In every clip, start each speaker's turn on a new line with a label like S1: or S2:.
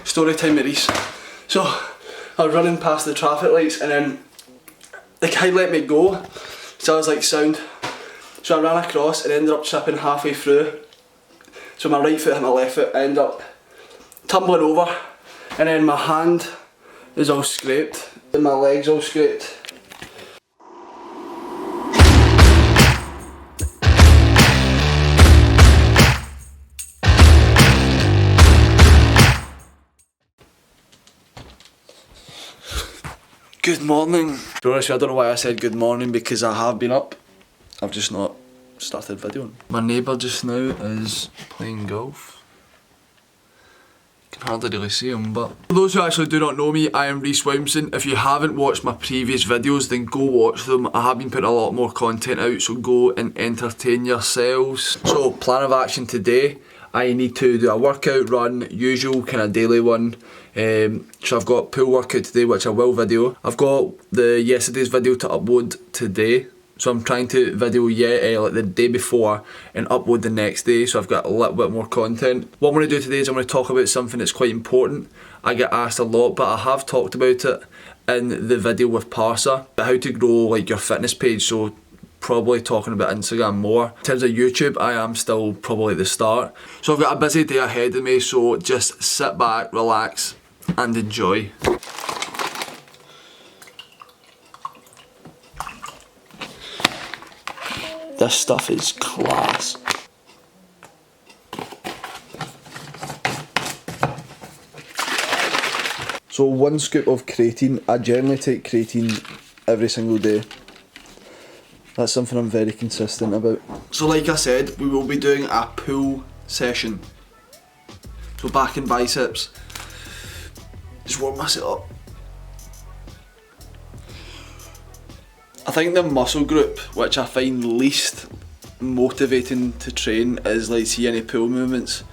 S1: Story time with Reese. So I was running past the traffic lights and then the guy let me go, so I was like sound. So I ran across and ended up tripping halfway through. So my right foot hit my left foot, I ended up tumbling over, and then my hand is all scraped and my leg's all scraped. Good morning. To be honest, I don't know why I said good morning, because I have been up. I've just not started videoing. My neighbour just now is playing golf. You can hardly really see him, but... For those who actually do not know me, I am Reese Williamson. If you haven't watched my previous videos, then go watch them. I have been putting a lot more content out, so go and entertain yourselves. So, plan of action today. I need to do a workout, run, usual kind of daily one. So I've got pool workout today, which I will video. I've got the yesterday's video to upload today. So I'm trying to video like the day before and upload the next day, so I've got a little bit more content. What I'm going to do today is I'm going to talk about something that's quite important. I get asked a lot, but I have talked about it in the video with Parsa, how to grow like your fitness page, so probably talking about Instagram more. In terms of YouTube, I am still probably at the start. So I've got a busy day ahead of me, so just sit back, relax and enjoy. This stuff is class. So 1 scoop of creatine. I generally take creatine every single day. That's something I'm very consistent about. So like I said, we will be doing a pull session. So back and biceps. Just warm myself up. I think the muscle group which I find least motivating to train is like, see any pull movements.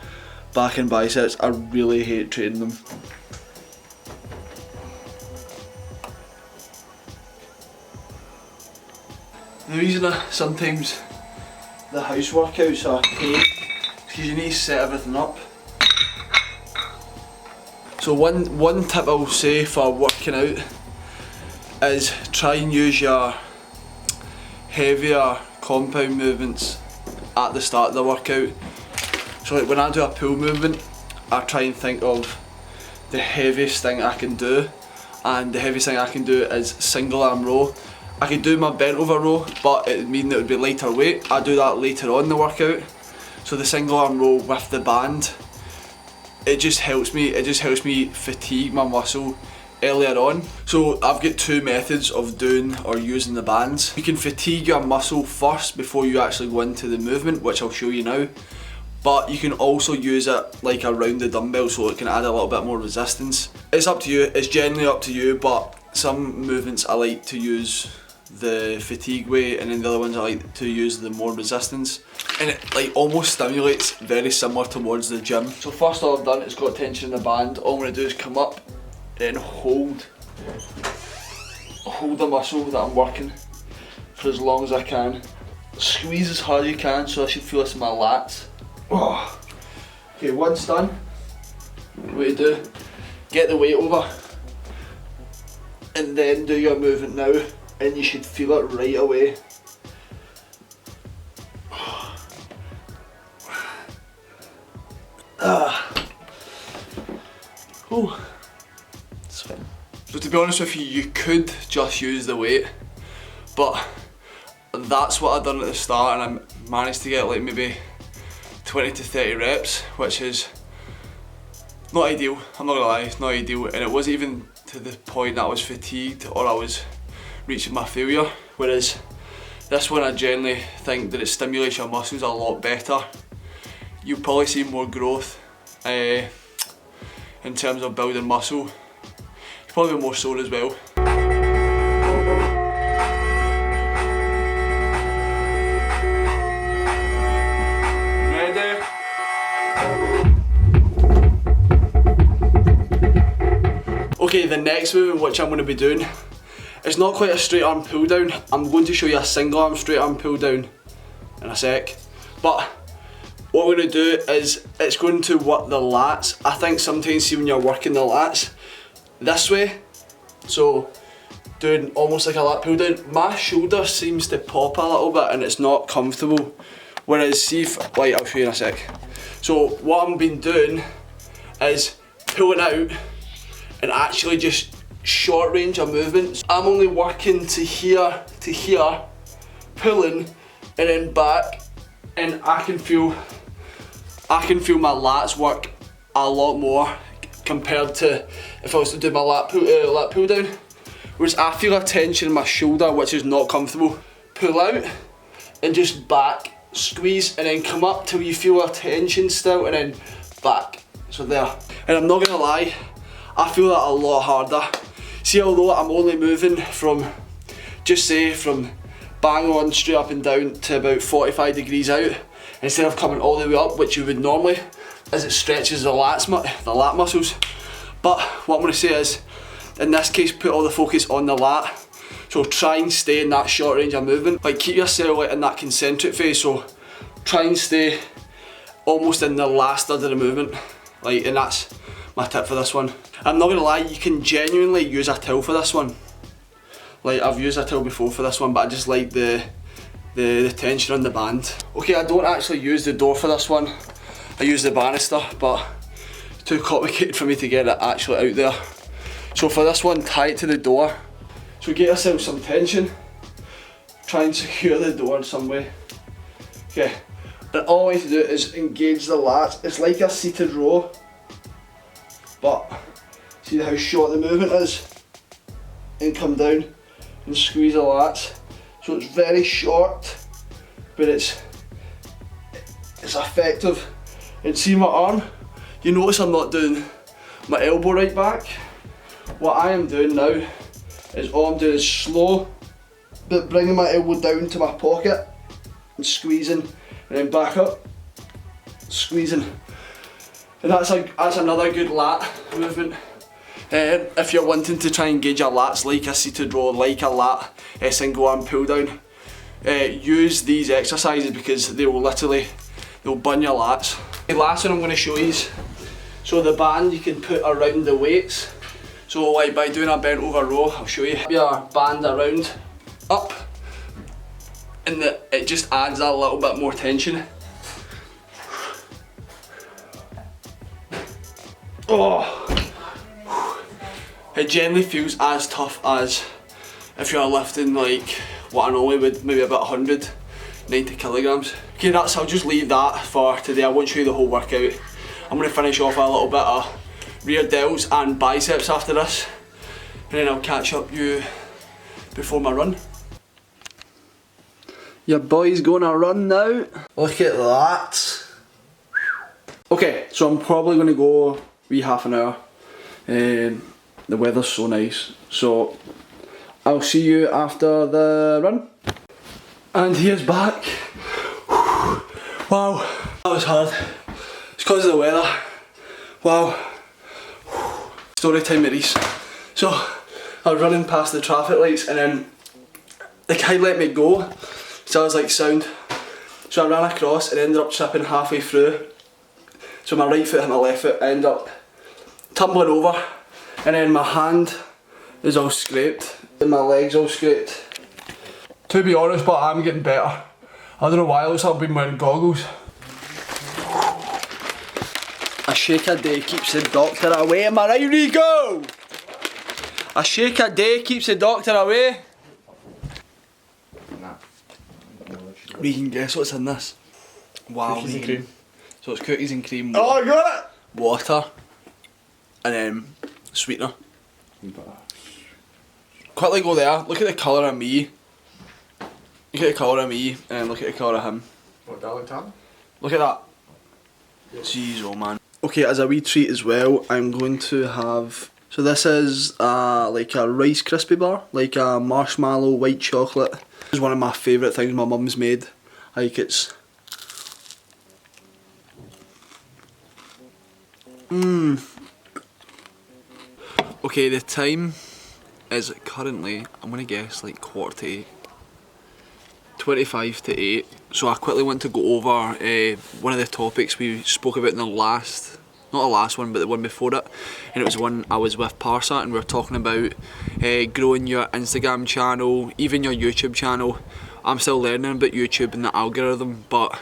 S1: Back and biceps, I really hate training them. The reason sometimes the house workouts are a pain is because you need to set everything up. So one tip I will say for working out is try and use your heavier compound movements at the start of the workout. So like when I do a pull movement, I try and think of the heaviest thing I can do, and the heaviest thing I can do is single arm row. I could do my bent over row, but it would mean it would be lighter weight. I do that later on in the workout. So the single arm row with the band, it just helps me fatigue my muscle earlier on. So I've got 2 methods of doing or using the bands. You can fatigue your muscle first before you actually go into the movement, which I'll show you now. But you can also use it like around the dumbbell, so it can add a little bit more resistance. It's up to you, it's generally up to you, but some movements I like to use the fatigue weight, and then the other ones I like to use the more resistance. And it like almost stimulates very similar towards the gym. So first all I've done is got tension in the band. All I'm going to do is come up and hold the muscle that I'm working for as long as I can. Squeeze as hard as you can, so I should feel this in my lats. Oh. Okay, once done, what you do, get the weight over and then do your movement now, and you should feel it right away. Oh. So to be honest with you, you could just use the weight, but that's what I've done at the start, and I managed to get like maybe 20 to 30 reps, which is not ideal. I'm not gonna lie, it's not ideal, and it wasn't even to the point that I was fatigued or I was reaching my failure. Whereas this one, I generally think that it stimulates your muscles a lot better. You'll probably see more growth in terms of building muscle. You'll probably be more sore as well. Ready? Okay, the next movement which I'm going to be doing, it's not quite a straight arm pull down. I'm going to show you a single arm straight arm pull down in a sec. But what we're going to do is it's going to work the lats. I think sometimes see when you're working the lats this way, so doing almost like a lat pull down, my shoulder seems to pop a little bit and it's not comfortable. Whereas see if, like, I'll show you in a sec. So what I've been doing is pulling out and actually just short range of movements. I'm only working to here, pulling and then back, and I can feel my lats work a lot more compared to if I was to do my lat pull down. Whereas I feel a tension in my shoulder which is not comfortable. Pull out and just back, squeeze, and then come up till you feel a tension still, and then back. So there. And I'm not gonna lie, I feel that a lot harder. See, although I'm only moving from, just say from bang on straight up and down to about 45 degrees out, instead of coming all the way up, which you would normally, as it stretches the lat muscles. But what I'm going to say is, in this case, put all the focus on the lat. So try and stay in that short range of movement. Like, keep yourself like in that concentric phase. So try and stay almost in the last third of the movement. Like, and that's my tip for this one. I'm not going to lie, you can genuinely use a towel for this one. Like, I've used a towel before for this one, but I just like the tension on the band. Okay, I don't actually use the door for this one. I use the banister, but it's too complicated for me to get it actually out there. So for this one, tie it to the door. So get yourself some tension. Try and secure the door in some way. Okay, and all I need to do is engage the lats. It's like a seated row, but see how short the movement is? And come down and squeeze the lats. So it's very short, but it's effective. And see my arm? You notice I'm not doing my elbow right back. What I am doing now is all I'm doing is slow, but bringing my elbow down to my pocket and squeezing, and then back up, squeezing. And that's another good lat movement. If you're wanting to try and engage your lats like a seated row, like a lat single arm pull down, use these exercises because they'll burn your lats. The last one I'm going to show you is, so the band you can put around the weights. So like by doing a bent over row, I'll show you. Your band around, up, and it just adds a little bit more tension. Oh. It generally feels as tough as if you're lifting like what I normally would, maybe about 190 kilograms. Okay, I'll just leave that for today. I won't show you the whole workout. I'm going to finish off a little bit of rear delts and biceps after this, and then I'll catch up you before my run. Your boy's going to run now. Look at that. Okay, so I'm probably going to go wee half an hour. The weather's so nice, so I'll see you after the run. And here's back. Wow, that was hard. It's because of the weather. Wow. Story time at Reese. So I was running past the traffic lights and then the guy let me go, so I was like, sound. So I ran across and ended up tripping halfway through. So my right foot hit my left foot, I ended up tumbling over, and then my hand is all scraped and my legs all scraped. To be honest, but I'm getting better. I don't know why, it looks like I've been wearing goggles. A shake a day keeps the doctor away, am I right, Rico? A shake a day keeps the doctor away. Nah. We can guess what's in this. Wow. Cookies and cream. So it's cookies and cream. Oh, I got it! Water. And then sweetener. Quickly go there, look at the colour of me. Look at the colour of me, and then look at the colour of him.
S2: What, that look tan?
S1: Look at that. Jeez, oh man. Okay, as a wee treat as well, I'm going to have, so this is like a Rice Krispie bar, like a marshmallow white chocolate. This is one of my favourite things my mum's made. Like it's... Okay, the time is currently, I'm going to guess like 8:45.
S2: 25 to 8, so I quickly want to go over one of the topics we spoke about in the last, not the last one, but the one before it, and it was one I was with Parsa, and we were talking about growing your Instagram channel, even your YouTube channel. I'm still learning about YouTube and the algorithm, but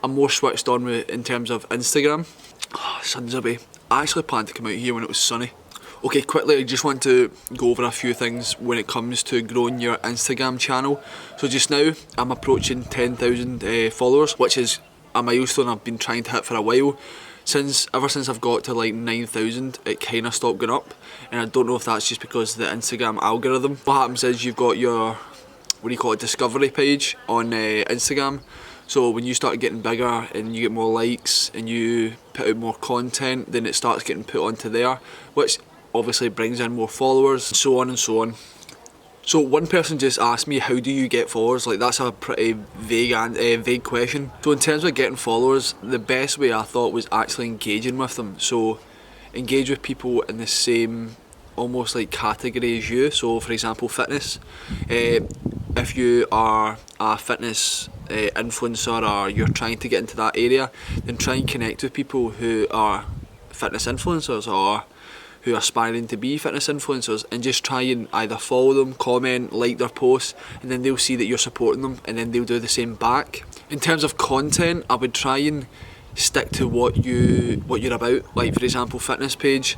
S2: I'm more switched on with in terms of Instagram. Oh, sun's away. I actually planned to come out here when it was sunny. Okay, quickly, I just want to go over a few things when it comes to growing your Instagram channel. So just now, I'm approaching 10,000 followers, which is a milestone I've been trying to hit for a while. Ever since I've got to like 9,000, it kind of stopped going up, and I don't know if that's just because of the Instagram algorithm. What happens is you've got your, what do you call it, discovery page on Instagram. So when you start getting bigger and you get more likes and you put out more content, then it starts getting put onto there, which obviously brings in more followers, so on and so on. So one person just asked me, how do you get followers? Like, that's a pretty vague question. So in terms of getting followers, the best way I thought was actually engaging with them. So engage with people in the same almost like category as you. So for example, fitness. If you are a fitness influencer or you're trying to get into that area, then try and connect with people who are fitness influencers or who are aspiring to be fitness influencers, and just try and either follow them, comment, like their posts, and then they'll see that you're supporting them, and then they'll do the same back. In terms of content, I would try and stick to what you're about. Like for example, fitness page,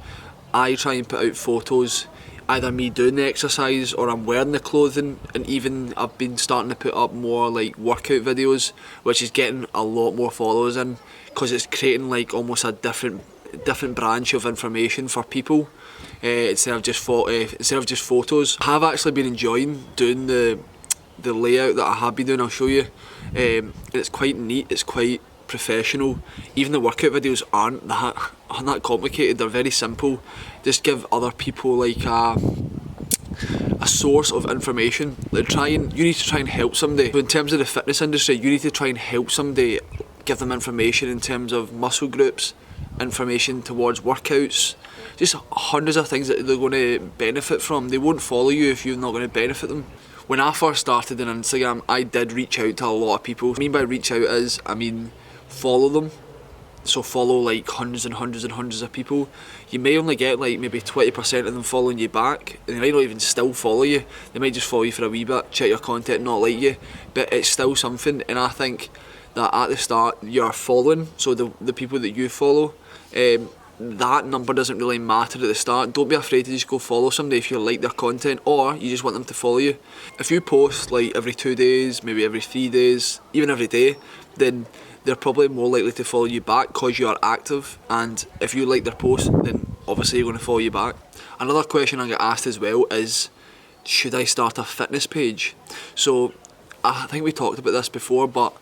S2: I try and put out photos, either me doing the exercise or I'm wearing the clothing, and even I've been starting to put up more like workout videos, which is getting a lot more followers in, because it's creating like almost a different branch of information for people instead of just photos. I have actually been enjoying doing the layout that I have been doing. I'll show you. It's quite neat, it's quite professional. Even the workout videos aren't that complicated, they're very simple. Just give other people like a source of information. Like you need to try and help somebody. So in terms of the fitness industry, you need to try and help somebody, give them information in terms of muscle groups, information towards workouts, just hundreds of things that they're going to benefit from. They won't follow you if you're not going to benefit them. When I first started on Instagram, I did reach out to a lot of people. What I mean by reach out is, I mean follow them. So follow like hundreds and hundreds and hundreds of people. You may only get like maybe 20% of them following you back, and they might not even still follow you. They might just follow you for a wee bit, check your content, not like you, but it's still something. And I think that at the start you're following, so the people that you follow, that number doesn't really matter at the start. Don't be afraid to just go follow somebody if you like their content or you just want them to follow you. If you post like every 2 days, maybe every 3 days, even every day, then they're probably more likely to follow you back because you are active, and if you like their post, then obviously you're going to follow you back. Another question I get asked as well is, should I start a fitness page? So I think we talked about this before, but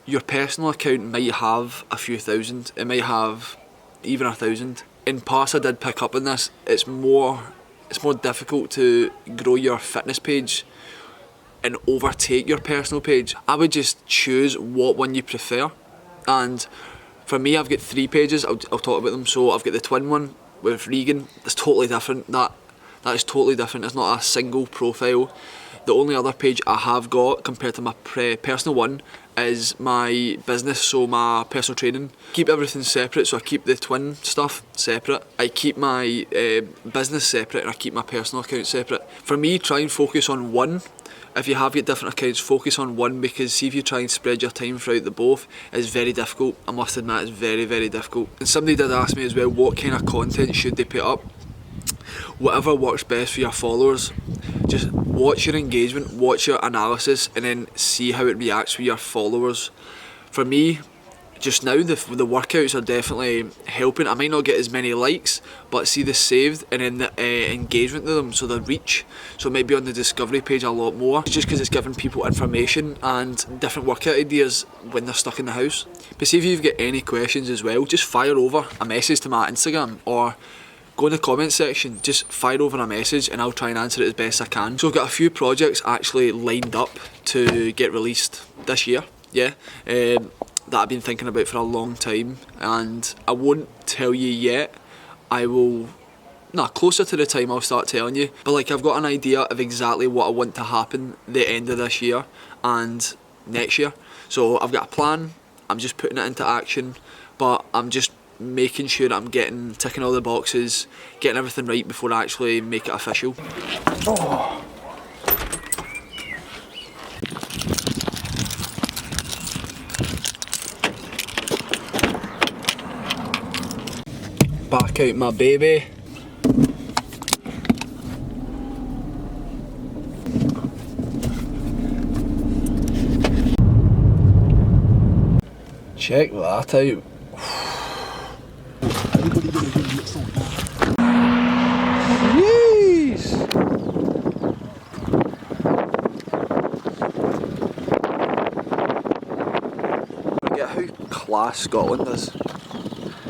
S2: your personal account might have a few thousand, it might have even 1,000. In past I did pick up on this, it's more difficult to grow your fitness page and overtake your personal page. I would just choose what one you prefer, and for me I've got 3 pages. I'll talk about them. So I've got the twin one with Regan. It's totally different. That is totally different. It's not a single profile. The only other page I have got compared to my personal one is my business, so my personal training. Keep everything separate, so I keep the twin stuff separate. I keep my business separate, and I keep my personal account separate. For me, try and focus on one. If you have got different accounts, focus on one, because see if you try and spread your time throughout the both, it's very difficult. I must admit, it's very, very difficult. And somebody did ask me as well, what kind of content should they put up? Whatever works best for your followers. Just watch your engagement, watch your analysis, and then see how it reacts with your followers. For me, just now the workouts are definitely helping. I might not get as many likes, but see the saved and then the engagement with them, so the reach. So maybe on the discovery page a lot more, just because it's giving people information and different workout ideas when they're stuck in the house. But see if you've got any questions as well, just fire over a message to my Instagram or go in the comment section, just fire over a message and I'll try and answer it as best I can. So I've got a few projects actually lined up to get released this year, that I've been thinking about for a long time, and I won't tell you yet. I will closer to the time I'll start telling you. But like, I've got an idea of exactly what I want to happen the end of this year and next year. So I've got a plan, I'm just putting it into action, but I'm just making sure that I'm ticking all the boxes, getting everything right before I actually make it official. Oh. Back out my baby. Check that out. Jeez. Forget how class Scotland is.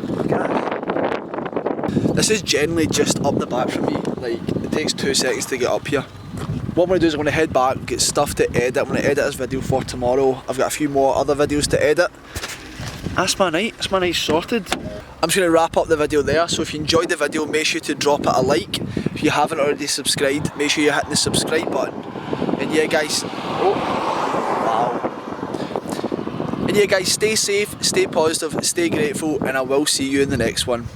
S2: Look at this. This is generally just up the back from me. Like, it takes 2 seconds to get up here. What I'm going to do is I'm going to head back, get stuff to edit. I'm going to edit this video for tomorrow. I've got a few more other videos to edit. That's my night sorted. I'm just going to wrap up the video there, so if you enjoyed the video, make sure to drop it a like. If you haven't already subscribed, make sure you're hitting the subscribe button. And yeah guys, And yeah guys, stay safe, stay positive, stay grateful, and I will see you in the next one.